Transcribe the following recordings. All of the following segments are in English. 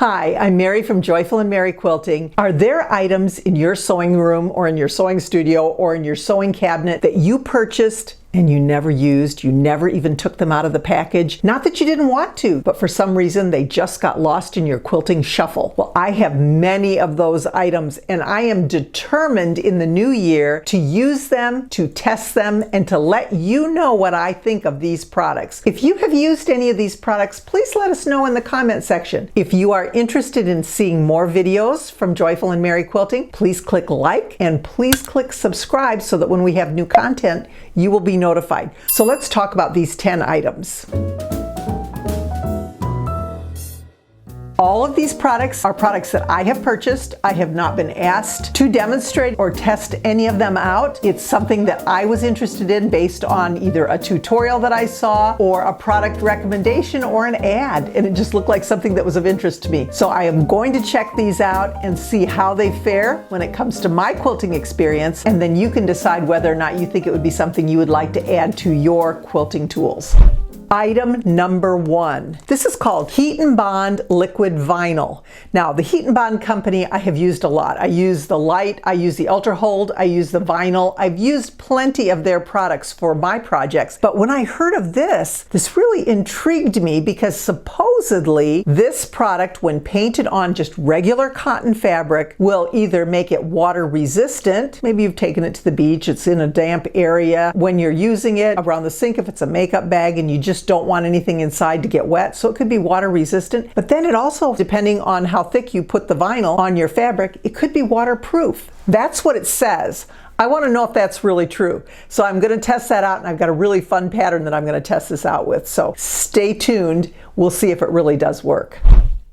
Hi, I'm Mary from Joyful and Mary Quilting. Are there items in your sewing room or in your sewing studio or in your sewing cabinet that you purchased and you never used? You never even took them out of the package? Not that you didn't want to, but for some reason they just got lost in your quilting shuffle. Well, I have many of those items and I am determined in the new year to use them, to test them, and to let you know what I think of these products. If you have used any of these products, please let us know in the comment section. If you are interested in seeing more videos from Joyful and Mary Quilting, please click like and please click subscribe so that when we have new content, you will be notified. So let's talk about these 10 items. All of these products are products that I have purchased. I have not been asked to demonstrate or test any of them out. It's something that I was interested in based on either a tutorial that I saw or a product recommendation or an ad, and it just looked like something that was of interest to me. So I am going to check these out and see how they fare when it comes to my quilting experience, and then you can decide whether or not you think it would be something you would like to add to your quilting tools. Item number 1. This is called Heat and Bond Liquid Vinyl. Now, the Heat and Bond company I have used a lot. I use the Light, I use the Ultra Hold, I use the Vinyl. I've used plenty of their products for my projects. But when I heard of this really intrigued me because supposedly this product, when painted on just regular cotton fabric, will either make it water resistant. Maybe you've taken it to the beach, it's in a damp area. When you're using it around the sink, if it's a makeup bag and you just don't want anything inside to get wet, so it could be water resistant. But then it also, depending on how thick you put the vinyl on your fabric, it could be waterproof. That's what it says. I want to know if that's really true. So I'm going to test that out, and I've got a really fun pattern that I'm going to test this out with. So stay tuned. We'll see if it really does work.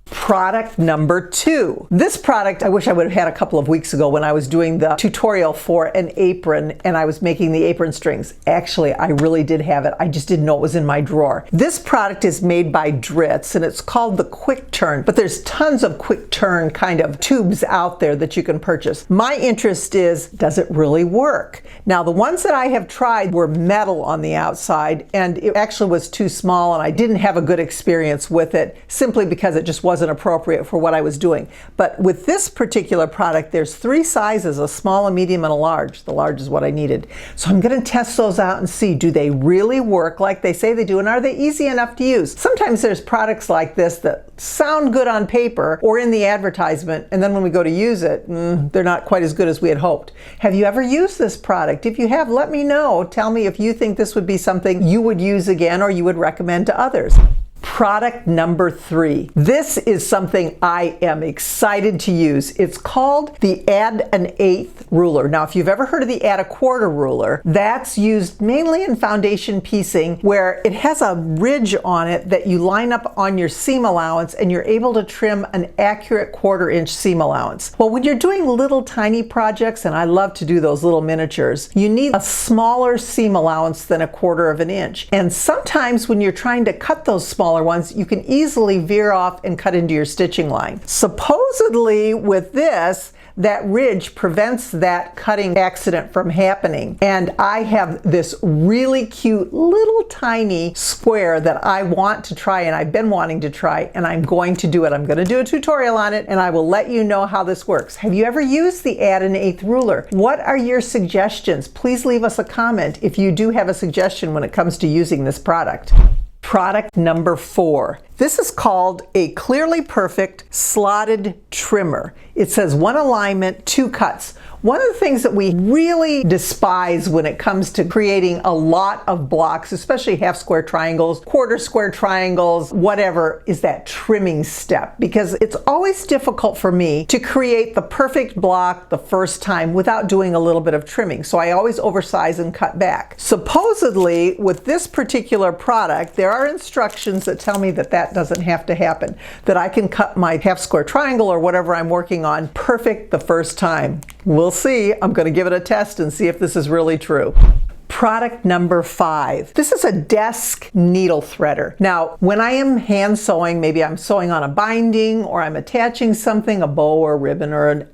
Product number 2. This product I wish I would have had a couple of weeks ago when I was doing the tutorial for an apron and I was making the apron strings. Actually, I really did have it. I just didn't know it was in my drawer. This product is made by Dritz and it's called the Quick Turn, but there's tons of quick turn kind of tubes out there that you can purchase. My interest is, does it really work? Now, the ones that I have tried were metal on the outside and it actually was too small and I didn't have a good experience with it simply because it just wasn't appropriate for what I was doing. But with this particular product, there's 3 sizes, a small, a medium, and a large. The large is what I needed. So I'm going to test those out and see, do they really work like they say they do, and are they easy enough to use? Sometimes there's products like this that sound good on paper or in the advertisement, and then when we go to use it, they're not quite as good as we had hoped. Have you ever used this product? If you have, let me know. Tell me if you think this would be something you would use again or you would recommend to others. Product number 3. This is something I am excited to use. It's called the Add an Eighth ruler. Now, if you've ever heard of the Add a Quarter ruler, that's used mainly in foundation piecing where it has a ridge on it that you line up on your seam allowance and you're able to trim an accurate 1/4 inch seam allowance. Well, when you're doing little tiny projects, and I love to do those little miniatures, you need a smaller seam allowance than a 1/4 of an inch. And sometimes when you're trying to cut those smaller ones, you can easily veer off and cut into your stitching line. Supposedly with this, that ridge prevents that cutting accident from happening. And I have this really cute little tiny square that I want to try and I've been wanting to try, and I'm going to do it. I'm going to do a tutorial on it and I will let you know how this works. Have you ever used the Add an Eighth ruler? What are your suggestions? Please leave us a comment if you do have a suggestion when it comes to using this product. Product number 4. This is called a Clearly Perfect Slotted Trimmer. It says 1 alignment, 2 cuts. One of the things that we really despise when it comes to creating a lot of blocks, especially half square triangles, 1/4 square triangles, whatever, is that trimming step, because it's always difficult for me to create the perfect block the first time without doing a little bit of trimming. So I always oversize and cut back. Supposedly with this particular product, there are instructions that tell me that that doesn't have to happen, that I can cut my half square triangle or whatever I'm working on perfect the first time. We'll see. I'm going to give it a test and see if this is really true. Product number 5. This is a desk needle threader. Now, when I am hand sewing, maybe I'm sewing on a binding or I'm attaching something, a bow or ribbon or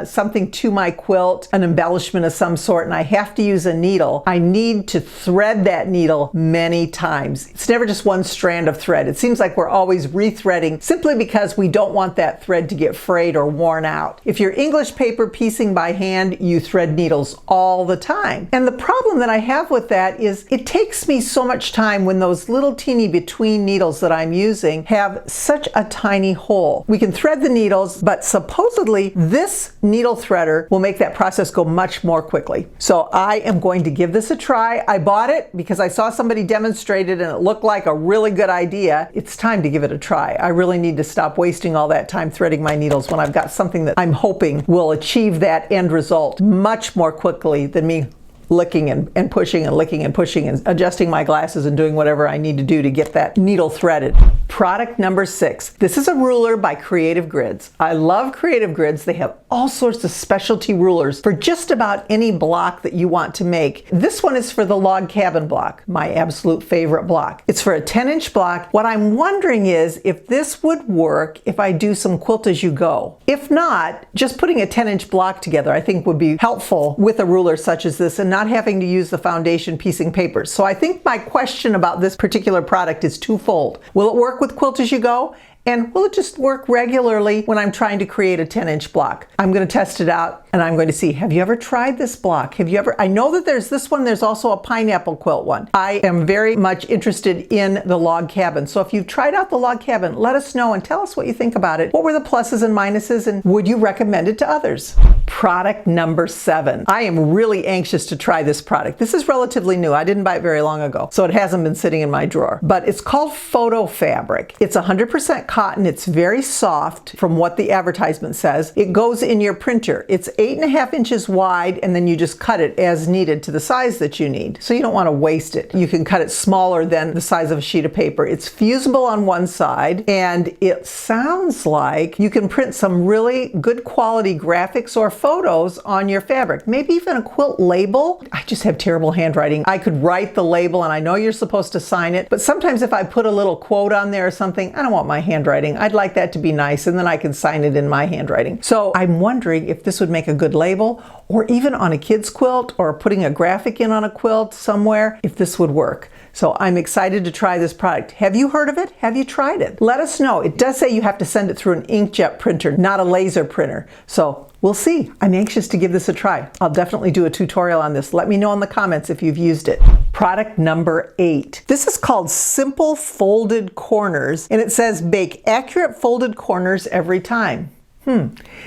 something to my quilt, an embellishment of some sort, and I have to use a needle, I need to thread that needle many times. It's never just one strand of thread. It seems like we're always rethreading simply because we don't want that thread to get frayed or worn out. If you're English paper piecing by hand, you thread needles all the time. And the problem that I have with that is it takes me so much time when those little teeny between needles that I'm using have such a tiny hole. We can thread the needles, but supposedly this needle threader will make that process go much more quickly. So I am going to give this a try. I bought it because I saw somebody demonstrate it and it looked like a really good idea. It's time to give it a try. I really need to stop wasting all that time threading my needles when I've got something that I'm hoping will achieve that end result much more quickly than me licking and pushing and licking and pushing and adjusting my glasses and doing whatever I need to do to get that needle threaded. Product number 6. This is a ruler by Creative Grids. I love Creative Grids. They have all sorts of specialty rulers for just about any block that you want to make. This one is for the log cabin block, my absolute favorite block. It's for a 10-inch block. What I'm wondering is if this would work if I do some quilt as you go. If not, just putting a 10-inch block together I think would be helpful with a ruler such as this and not having to use the foundation piecing papers. So I think my question about this particular product is twofold. Will it work with Quilt as you go? And will it just work regularly when I'm trying to create a 10-inch block? I'm going to test it out and I'm going to see. Have you ever tried this block? Have you ever? I know that there's this one. There's also a pineapple quilt one. I am very much interested in the log cabin. So if you've tried out the log cabin, let us know and tell us what you think about it. What were the pluses and minuses and would you recommend it to others? Product number 7. I am really anxious to try this product. This is relatively new. I didn't buy it very long ago, so it hasn't been sitting in my drawer. But it's called Photo Fabric. It's 100% cotton. It's very soft from what the advertisement says. It goes in your printer. It's 8.5 inches wide and then you just cut it as needed to the size that you need. So you don't want to waste it. You can cut it smaller than the size of a sheet of paper. It's fusible on one side and it sounds like you can print some really good quality graphics or photos on your fabric. Maybe even a quilt label. I just have terrible handwriting. I could write the label and I know you're supposed to sign it, but sometimes if I put a little quote on there or something, I don't want my handwriting. I'd like that to be nice and then I can sign it in my handwriting. So I'm wondering if this would make a good label or even on a kid's quilt or putting a graphic in on a quilt somewhere, if this would work. So I'm excited to try this product. Have you heard of it? Have you tried it? Let us know. It does say you have to send it through an inkjet printer, not a laser printer. So we'll see. I'm anxious to give this a try. I'll definitely do a tutorial on this. Let me know in the comments if you've used it. Product number 8. This is called Simple Folded Corners, and it says bake accurate folded corners every time.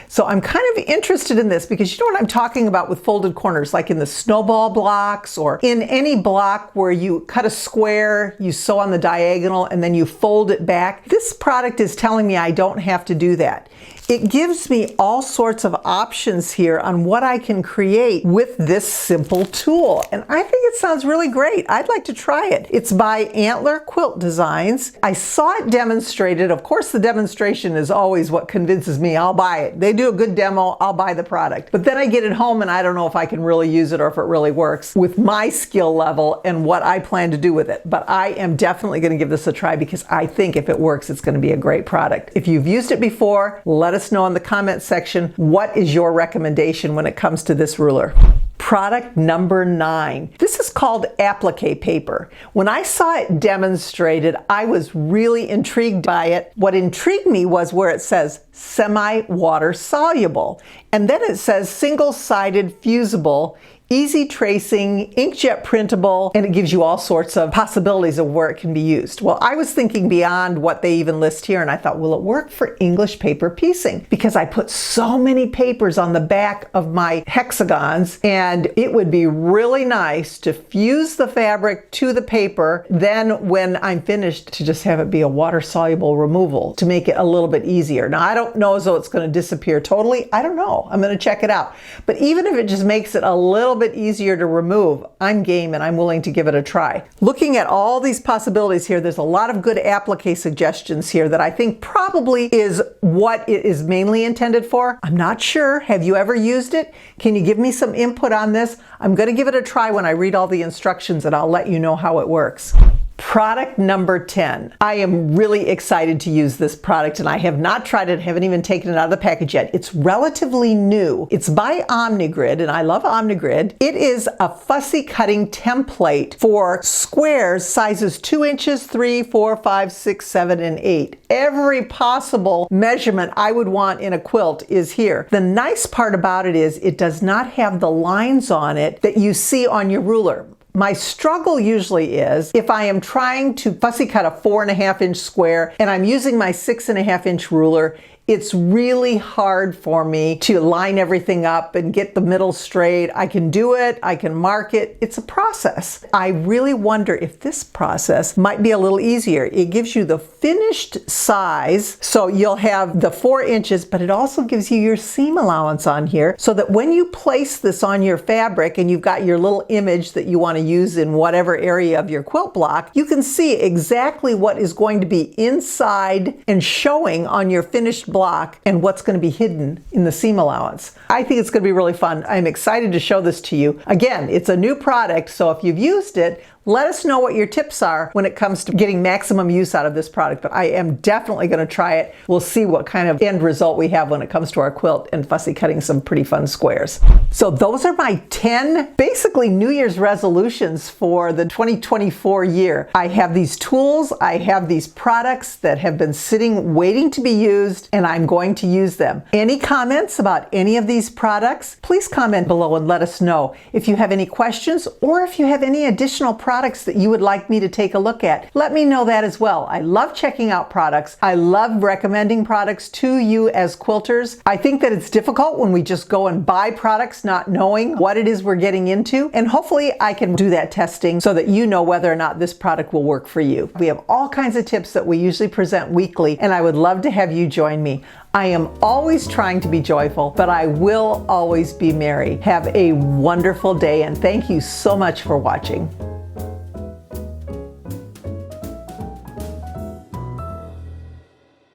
So I'm kind of interested in this because you know what I'm talking about with folded corners, like in the snowball blocks or in any block where you cut a square, you sew on the diagonal, and then you fold it back. This product is telling me I don't have to do that. It gives me all sorts of options here on what I can create with this simple tool. And I think it sounds really great. I'd like to try it. It's by Antler Quilt Designs. I saw it demonstrated. Of course, the demonstration is always what convinces me. I'll buy it. They do a good demo, I'll buy the product. But then I get it home and I don't know if I can really use it or if it really works with my skill level and what I plan to do with it. But I am definitely going to give this a try because I think if it works, it's going to be a great product. If you've used it before, let us know in the comment section what is your recommendation when it comes to this ruler. Product number 9. This is called Applique Paper. When I saw it demonstrated, I was really intrigued by it. What intrigued me was where it says semi-water soluble, and then it says single-sided fusible, easy tracing, inkjet printable, and it gives you all sorts of possibilities of where it can be used. Well, I was thinking beyond what they even list here, and I thought, will it work for English paper piecing? Because I put so many papers on the back of my hexagons, and it would be really nice to fuse the fabric to the paper, then when I'm finished, to just have it be a water-soluble removal to make it a little bit easier. Now, I don't know as though it's going to disappear totally. I don't know. I'm going to check it out. But even if it just makes it a little bit easier to remove, I'm game and I'm willing to give it a try. Looking at all these possibilities here, there's a lot of good applique suggestions here that I think probably is what it is mainly intended for. I'm not sure. Have you ever used it? Can you give me some input on this? I'm going to give it a try when I read all the instructions, and I'll let you know how it works. Product number 10. I am really excited to use this product, and I have not tried it, haven't even taken it out of the package yet. It's relatively new. It's by Omnigrid, and I love Omnigrid. It is a fussy cutting template for squares sizes 2 inches, 3, 4, 5, 6, 7, and 8. Every possible measurement I would want in a quilt is here. The nice part about it is it does not have the lines on it that you see on your ruler. My struggle usually is if I am trying to fussy cut a 4.5 inch square and I'm using my 6.5 inch ruler, it's really hard for me to line everything up and get the middle straight. I can do it, I can mark it. It's a process. I really wonder if this process might be a little easier. It gives you the finished size, so you'll have the 4 inches, but it also gives you your seam allowance on here so that when you place this on your fabric and you've got your little image that you want to use in whatever area of your quilt block, you can see exactly what is going to be inside and showing on your finished block and what's going to be hidden in the seam allowance. I think it's going to be really fun. I'm excited to show this to you. Again, it's a new product, so if you've used it, let us know what your tips are when it comes to getting maximum use out of this product, but I am definitely going to try it. We'll see what kind of end result we have when it comes to our quilt and fussy cutting some pretty fun squares. So those are my 10 basically New Year's resolutions for the 2024 year. I have these tools, I have these products that have been sitting waiting to be used, and I'm going to use them. Any comments about any of these products, please comment below and let us know. If you have any questions or if you have any additional products that you would like me to take a look at, let me know that as well. I love checking out products. I love recommending products to you as quilters. I think that it's difficult when we just go and buy products not knowing what it is we're getting into, and hopefully I can do that testing so that you know whether or not this product will work for you. We have all kinds of tips that we usually present weekly, and I would love to have you join me. I am always trying to be joyful, but I will always be merry. Have a wonderful day, and thank you so much for watching.